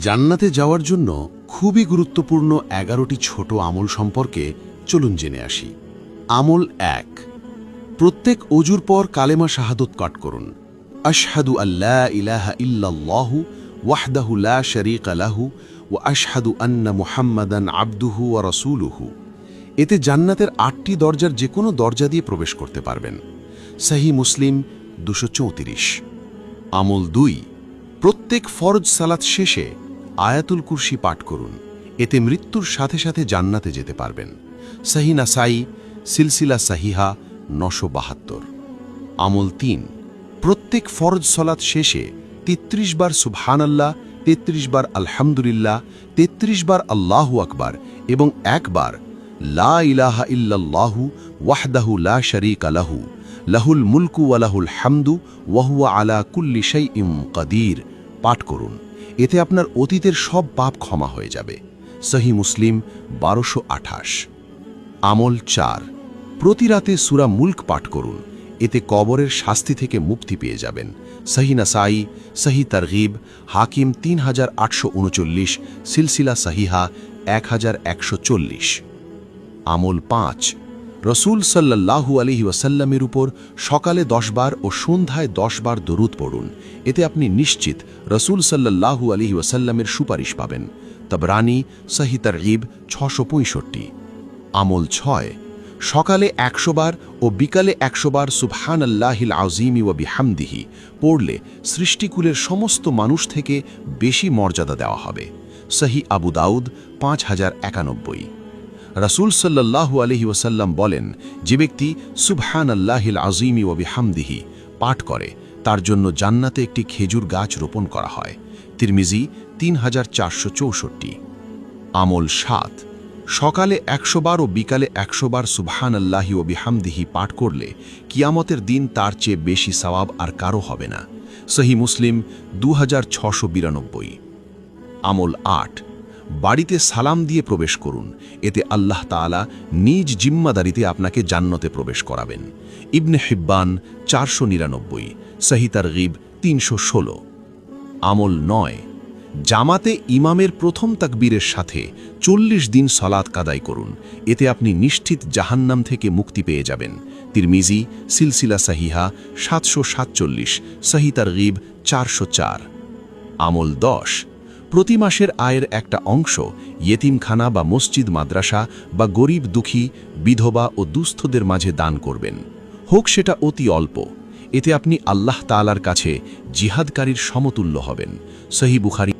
জান্নাতে যাওয়ার জন্য খুবই গুরুত্বপূর্ণ 11টি ছোট আমল সম্পর্কে চলুন জেনে আসি। আমল 1। প্রত্যেক অজুর পর কালেমা শাহাদত পাঠ করুন। আশহাদু আল্লা ইলাহা ইল্লাল্লাহু ওয়াহদাহু লা শারীকা লাহু ওয়া আশহাদু আন্না মুহাম্মাদান আবদুহু ওয়া রাসূলুহু। এতে জান্নাতের 8টি দরজার যে কোনো দরজা দিয়ে প্রবেশ করতে পারবেন। সহিহ মুসলিম 234। আমল 2। প্রত্যেক ফরজ সালাত শেষে আয়াতুল কুরসি পাঠ করুন। এতে মৃত্যুর সাথে সাথে জান্নাতে যেতে পারবেন। সহিহ নাসাই সিলসিলা সাহিহা 972। আমল 3। প্রত্যেক ফরজ সালাত শেষে 33 বার সুবহানাল্লাহ, 33 বার আলহামদুলিল্লাহ, 33 বার আল্লাহু আকবার এবং একবার লা ইলাহা ইল্লাল্লাহু ওয়াহদাহু লা শারীকা লাহু লাহুল মুলকু ওয়া লাহুল হামদু ওয়া হুয়া আলা কুল্লি শাইইন কাদির পাঠ করুন। এতে আপনার অতীতের সব পাপ ক্ষমা হয়ে যাবে। সহিহ মুসলিম 1228। আমল 4। প্রতি রাতে সূরা মুলক পাঠ করুন। এতে কবরের শাস্তি থেকে মুক্তি পেয়ে যাবেন। সহিহ নাসাই, সহিহ তারগিব, হাকিম 3839, সিলসিলা সাহিহা 1140। আমল 5। রসুল সাল্লাল্লাহু আলাইহি ওয়াসাল্লামের উপর সকালে 10 বার ও সন্ধ্যায় 10 বার দরুদ পড়ুন। এতে আপনি নিশ্চিত রসুল সাল্লাল্লাহু আলাইহি ওয়াসাল্লামের সুপারিশ পাবেন। তাবরানী, সহিহ তারগিব 665। আমল 6। সকালে 100 বার ও বিকালে 100 বার সুবহানাল্লাহিল আযীম ওয়া বিহামদিহি পড়লে সৃষ্টিকুলের সমস্ত মানুষ থেকে বেশি মর্যাদা দেওয়া হবে। সহিহ আবু দাউদ 5091। রাসূল সাল্লাল্লাহু আলাইহি ওয়াসাল্লাম বলেন, যে ব্যক্তি সুবহানাল্লাহিল আযীম ওয়া বিহামদিহি পাঠ করে তার জন্য জান্নাতে একটি খেজুর গাছ রোপণ করা হয়। তিরমিজি 3464। আমল 7। সকালে 100 বার ও বিকালে 100 বার সুবহানাল্লাহি ওয়া বিহামদিহি পাঠ করলে কিয়ামতের দিন তার চেয়ে বেশি সওয়াব আর কারো হবে না। সহিহ মুসলিম 2692। আমল 8। বাড়িতে সালাম দিয়ে প্রবেশ করুন। এতে আল্লাহ তাআলা নিজ জিম্মাদারিতে আপনাকে জান্নাতে প্রবেশ করাবেন। ইবনে হিব্বান 499, সহিহ তারগিব 316। আমল 9। জামাতে ইমামের প্রথম তাকবীরের সাথে 40 দিন সালাত কাদাই করুন। এতে আপনি নিশ্চিত জাহান্নাম থেকে মুক্তি পেয়ে যাবেন। তিরমিজি, সিলসিলা সাহিহা 747, সহিহ তারগিব 404। আমল 10। প্রতি মাসের আয়ের একটা অংশ ইয়েতিমখানা বা মসজিদ মাদ্রাসা বা গরিব দুঃখী বিধবা ও দুস্থদের মাঝে দান করবেন, হোক সেটা অতি অল্প। এতে আপনি আল্লাহ তাআলার কাছে জিহাদকারীর সমতুল্য হবেন। সহিহ বুখারী